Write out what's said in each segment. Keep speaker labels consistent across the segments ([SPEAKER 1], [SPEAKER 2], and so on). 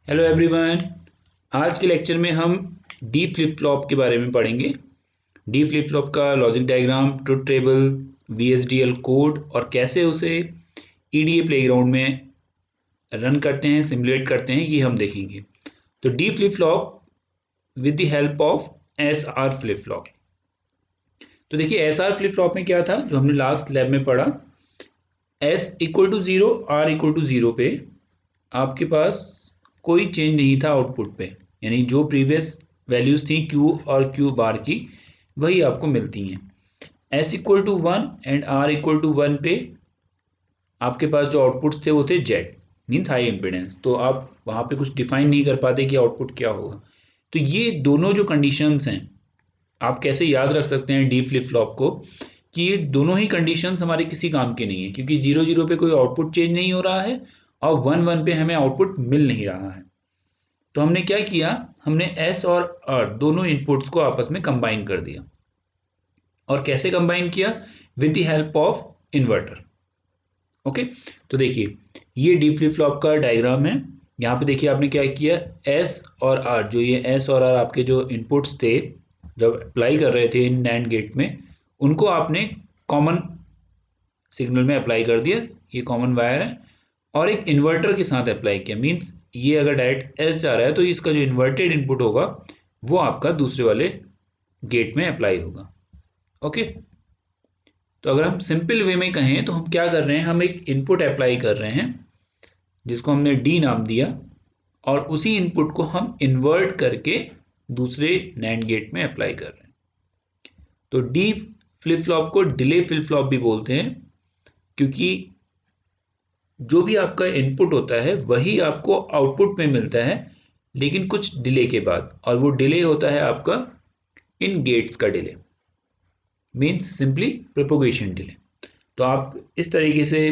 [SPEAKER 1] Hello everyone. आज के lecture में हम डी फ्लिप फ्लॉप के बारे में पढ़ेंगे। डी फ्लिप फ्लॉप का logic diagram, truth table, VHDL code और कैसे उसे ईडीए प्लेग्राउंड में रन करते हैं, सिमुलेट करते हैं, ये हम देखेंगे। तो D flip flop with the help of S R flip flop. तो देखिए एस आर फ्लिप फ्लॉप में क्या था जो हमने लास्ट लैब में पढ़ा। S equal to zero, R equal to zero पे आपके पास कोई चेंज नहीं था आउटपुट पे, यानी जो प्रीवियस वैल्यूज थी क्यू और क्यू बार की वही आपको मिलती हैं। S equal to one and R equal to one पे आपके पास जो आउटपुट्स थे वो थे जेड, मीन्स हाई इम्पिडेंस। तो आप वहाँ पे कुछ डिफाइन नहीं कर पाते कि आउटपुट क्या होगा। तो ये दोनों जो कंडीशंस हैं आप कैसे याद रख सकते हैं डी फ्लिप फ्लॉप को, कि ये दोनों ही कंडीशंस हमारे किसी काम के नहीं है, क्योंकि जीरो जीरो पे कोई आउटपुट चेंज नहीं हो रहा है और वन वन पे हमें आउटपुट मिल नहीं रहा है। तो हमने क्या किया, हमने एस और आर दोनों इनपुट्स को आपस में कंबाइन कर दिया। और कैसे कंबाइन किया? With the help of inverter. Okay, तो देखिए ये डी फ्लिप फ्लॉप का डायग्राम है। यहाँ पे देखिए आपने क्या किया, एस और आर, जो ये एस और आर आपके जो इनपुट्स थे जब अप्लाई कर रहे थे इन नैंड गेट में, उनको आपने कॉमन सिग्नल में अप्लाई कर दिया। ये कॉमन वायर है और एक इन्वर्टर के साथ अप्लाई किया। मीन्स ये अगर डायरेक्ट एस जा रहा है तो इसका जो इन्वर्टेड इनपुट होगा वो आपका दूसरे वाले गेट में अप्लाई होगा। ओके, तो अगर हम सिंपल वे में कहें तो हम क्या कर रहे हैं, हम एक इनपुट अप्लाई कर रहे हैं जिसको हमने डी नाम दिया, और उसी इनपुट को हम इन्वर्ट करके दूसरे नैंड गेट में अप्लाई कर रहे हैं। तो डी फ्लिप फ्लॉप को डिले फ्लिप फ्लॉप भी बोलते हैं, क्योंकि जो भी आपका इनपुट होता है वही आपको आउटपुट में मिलता है, लेकिन कुछ डिले के बाद, और वो डिले होता है आपका इन गेट्स का delay, means simply propagation delay. तो आप इस तरीके से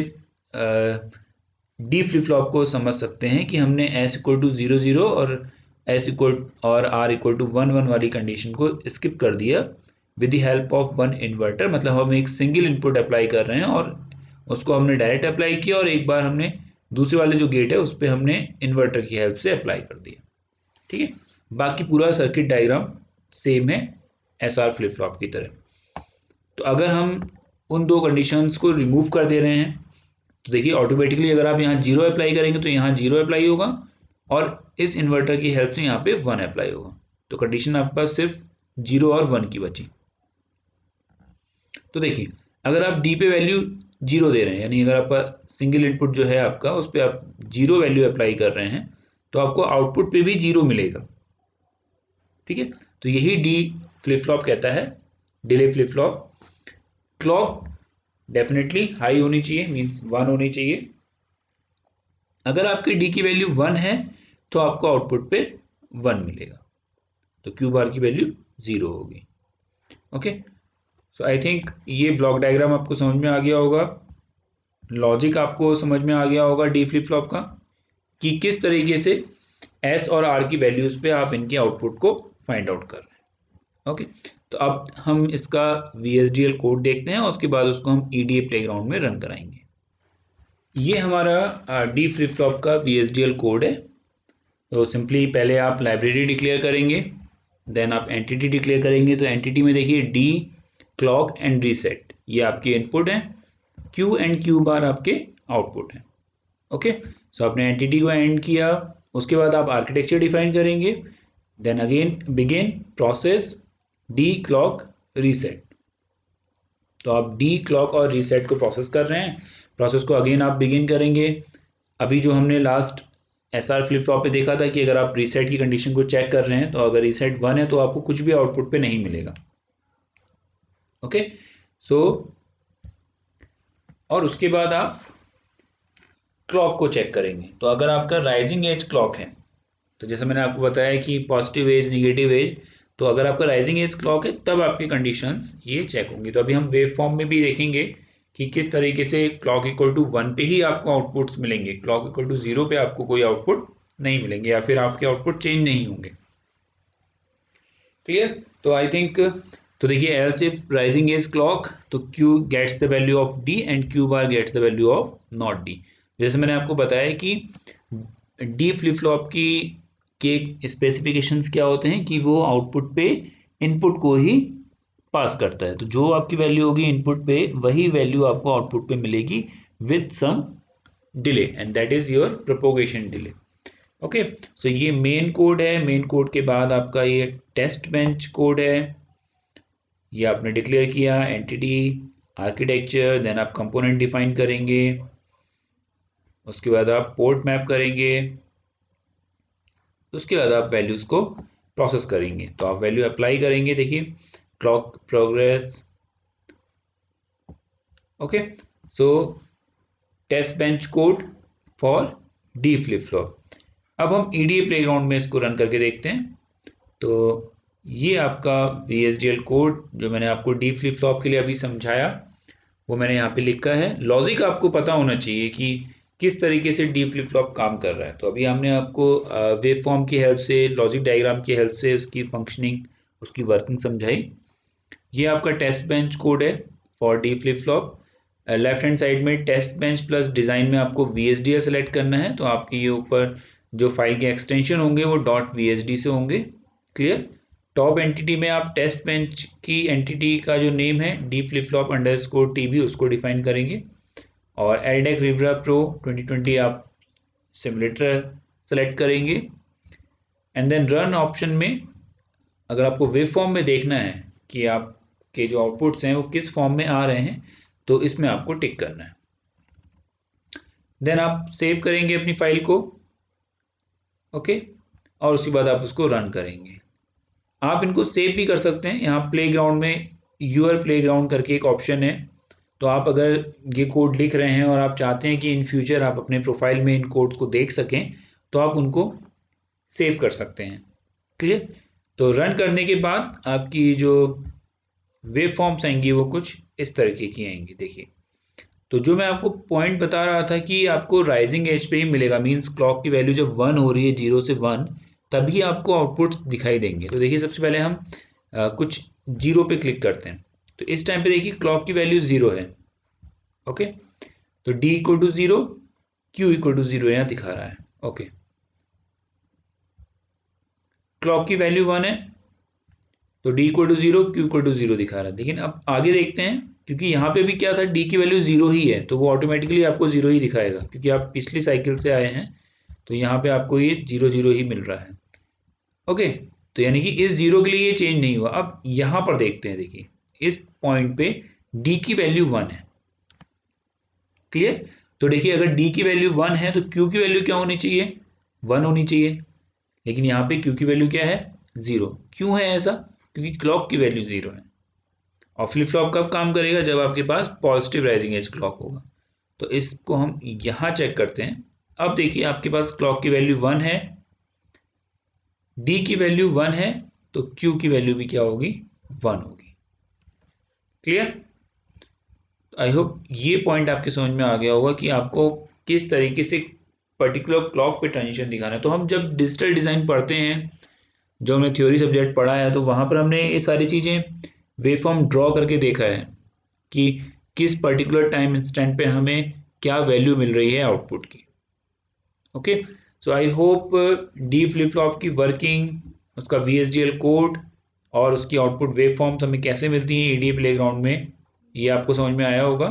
[SPEAKER 1] डी फ्लिप फ्लॉप को समझ सकते हैं कि हमने S equal to zero zero और एस इक्वल और R equal to one one वाली कंडीशन को स्किप कर दिया with the help of one inverter. मतलब हम एक सिंगल इनपुट अप्लाई कर रहे हैं और उसको हमने डायरेक्ट अप्लाई किया, और एक बार हमने दूसरे वाले जो गेट है उस पर हमने इन्वर्टर की हेल्प से अप्लाई कर दिया। ठीक है, बाकी पूरा सर्किट डायग्राम सेम है एस आर फ्लिप फ्लॉप की तरह। तो अगर हम उन दो कंडीशंस को रिमूव कर दे रहे हैं तो देखिए ऑटोमेटिकली अगर आप यहाँ जीरो अप्लाई करेंगे तो यहाँ जीरो अप्लाई होगा, और इस इन्वर्टर की हेल्प से यहाँ पे वन अप्लाई होगा। तो कंडीशन आपके पास सिर्फ जीरो और वन की बची। तो देखिए अगर आप डी पे वैल्यू जीरो दे रहे हैं, यानी अगर आपका सिंगल इनपुट जो है आपका उस पर आप जीरो वैल्यू अप्लाई कर रहे हैं, तो आपको आउटपुट पे भी जीरो मिलेगा। ठीक है, तो यही डी फ्लिप फ्लॉप कहता है delay flip flop. Clock definitely high होनी चाहिए, मीन्स वन होनी चाहिए। अगर आपकी डी की वैल्यू वन है तो आपको आउटपुट पे वन मिलेगा, तो क्यू बार की वैल्यू जीरो होगी। ओके, सो आई थिंक ये ब्लॉक डायग्राम आपको समझ में आ गया होगा, लॉजिक आपको समझ में आ गया होगा डी फ्लिप फ्लॉप का, कि किस तरीके से एस और आर की वैल्यूज पे आप इनके आउटपुट को फाइंड आउट कर रहे हैं। ओके, तो अब हम इसका VHDL कोड देखते हैं और उसके बाद उसको हम EDA प्लेग्राउंड में रन कराएंगे। ये हमारा डी फ्लिप फ्लॉप का VHDL कोड है। तो सिंपली पहले आप लाइब्रेरी डिक्लेयर करेंगे, देन आप एंटिटी डिक्लेयर करेंगे। तो एंटिटी में देखिए डी, क्लॉक एंड रीसेट ये आपके इनपुट हैं, क्यू एंड क्यू बार आपके आउटपुट हैं। ओके, सो आपने एंटिटी को एंड किया, उसके बाद आप आर्किटेक्चर डिफाइन करेंगे, then again begin process D clock reset. तो आप डी क्लॉक और रीसेट को प्रोसेस कर रहे हैं, प्रोसेस को अगेन आप बिगिन करेंगे। अभी जो हमने last S R flip flop पे देखा था कि अगर आप रीसेट की कंडीशन को चेक कर रहे हैं तो अगर रीसेट वन है तो आपको कुछ भी आउटपुट पे नहीं मिलेगा। ओके, सो और उसके बाद आप क्लॉक को चेक करेंगे। तो अगर आपका राइजिंग एज क्लॉक है, तो जैसे मैंने आपको बताया कि पॉजिटिव एज, निगेटिव एज, तो अगर आपका राइजिंग एज क्लॉक है तब आपकी कंडीशंस ये चेक होंगी। तो अभी हम वेव फॉर्म में भी देखेंगे कि किस तरीके से क्लॉक इक्वल टू वन पे ही आपको आउटपुट्स मिलेंगे, क्लॉक इक्वल टू जीरो पे आपको कोई आउटपुट नहीं मिलेंगे, या फिर आपके आउटपुट चेंज नहीं होंगे। क्लियर? तो आई थिंक, तो देखिए else if rising edge clock, तो Q gets the value of D and Q bar gets the value of not D. जैसे मैंने आपको बताया कि डी फ्लिप फ्लॉप की के स्पेसिफिकेशंस क्या होते हैं कि वो आउटपुट पे इनपुट को ही पास करता है। तो जो आपकी वैल्यू होगी इनपुट पे वही वैल्यू आपको आउटपुट पे मिलेगी with some delay, and that is your propagation delay. Okay, so ये मेन कोड है। मेन कोड के बाद आपका ये टेस्ट बेंच कोड है, ये आपने डिक्लेयर किया एंटिटी आर्किटेक्चर, देन आप कंपोनेंट डिफाइन करेंगे, उसके बाद आप पोर्ट मैप करेंगे, उसके बाद आप वैल्यूज को प्रोसेस करेंगे। तो आप वैल्यू अप्लाई करेंगे, देखिए clock progress. Okay, so test bench code for D flip flop. अब हम ईडीए प्लेग्राउंड में इसको रन करके देखते हैं। तो ये आपका VHDL कोड जो मैंने आपको डी फ्लिप फ्लॉप के लिए अभी समझाया वो मैंने यहाँ पे लिखा है। लॉजिक आपको पता होना चाहिए कि किस तरीके से डी फ्लिप फ्लॉप काम कर रहा है। तो अभी हमने आपको वेव फॉर्म की हेल्प से, लॉजिक डायग्राम की हेल्प से उसकी फंक्शनिंग, उसकी वर्किंग समझाई। ये आपका टेस्ट बेंच कोड है for D flip flop. Left hand side में टेस्ट बेंच प्लस डिज़ाइन में आपको VHDL सेलेक्ट करना है। तो आपके ये ऊपर जो फाइल के एक्सटेंशन होंगे वो .vhd से होंगे। क्लियर। टॉप एंटिटी में आप टेस्ट बेंच की एंटिटी का जो नेम है D flip flop underscore TB उसको डिफाइन करेंगे, और एलडेक रिवरा प्रो 2020 आप सिमुलेटर सेलेक्ट करेंगे। एंड देन रन ऑप्शन में अगर आपको वेव फॉर्म में देखना है कि आपके जो आउटपुट्स हैं वो किस फॉर्म में आ रहे हैं तो इसमें आपको टिक करना है। देन आप सेव करेंगे अपनी फाइल को, ओके, और उसके बाद आप उसको रन करेंगे। आप इनको सेव भी कर सकते हैं। यहाँ प्लेग्राउंड में यूर प्लेग्राउंड करके एक ऑप्शन है। तो आप अगर ये कोड लिख रहे हैं और आप चाहते हैं कि इन फ्यूचर आप अपने प्रोफाइल में इन कोड्स को देख सकें तो आप उनको सेव कर सकते हैं। क्लियर। तो रन करने के बाद आपकी जो वेव फॉर्म्स आएंगी वो कुछ इस तरीके की आएंगी। देखिए, तो जो मैं आपको पॉइंट बता रहा था कि आपको राइजिंग एज पे ही मिलेगा, मींस क्लॉक की वैल्यू जब 1 हो रही है 0 से 1 तभी आपको आउटपुट्स दिखाई देंगे। तो देखिए सबसे पहले हम कुछ 0 पे क्लिक करते हैं। तो इस टाइम पे देखिए क्लॉक की वैल्यू 0 है। ओके, तो D equal to 0, Q equal to 0 यहाँ दिखा रहा है। ओके, क्लॉक की वैल्यू 1 है तो D equal to 0, Q equal to 0 दिखा रहा है। लेकिन अब आगे देखते हैं, क्योंकि यहाँ पे भी क्या था, D की वैल्यू 0 ही है तो वो ऑटोमेटिकली आपको 0 ही दिखाएगा, क्योंकि आप पिछली साइकिल से आए हैं तो यहाँ पे आपको ये 0 0 ही मिल रहा है। ओके, तो यानी कि इस 0 के लिए ये चेंज नहीं हुआ। अब यहाँ पर देखते हैं, देखिए इस पॉइंट पे D की वैल्यू 1 है। क्लियर। तो देखिए अगर D की वैल्यू 1 है तो Q की वैल्यू क्या होनी चाहिए, 1 होनी चाहिए। लेकिन यहाँ पे Q की वैल्यू क्या है, 0। क्यों है ऐसा, क्योंकि क्लॉक की वैल्यू 0 है। और फ्लिप फ्लॉप कब काम करेगा, जब आपके पास पॉजिटिव राइजिंग एज क्लॉक होगा। तो इसको हम यहाँ चेक करते हैं। अब देखिए आपके पास क्लॉक की वैल्यू 1 है, D की वैल्यू 1 है, तो Q की वैल्यू भी क्या होगी, 1 होगी। क्लियर। आई होप ये पॉइंट आपके समझ में आ गया होगा कि आपको किस तरीके से पर्टिकुलर क्लॉक पे ट्रांजिशन दिखाना है। तो हम जब डिजिटल डिज़ाइन पढ़ते हैं, जो हमने थ्योरी सब्जेक्ट पढ़ा है, तो वहाँ पर हमने ये सारी चीज़ें वेवफॉर्म ड्रॉ करके देखा है कि किस पर्टिकुलर टाइम इंस्टेंट पे हमें क्या वैल्यू मिल रही है आउटपुट की। Okay, so I hope D flip flop की वर्किंग, उसका VHDL कोड और उसकी आउटपुट वेव फॉर्म्स हमें कैसे मिलती हैं ईडीए प्लेग्राउंड में, ये आपको समझ में आया होगा।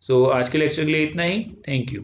[SPEAKER 1] सो आज के लेक्चर के लिए इतना ही। Thank you.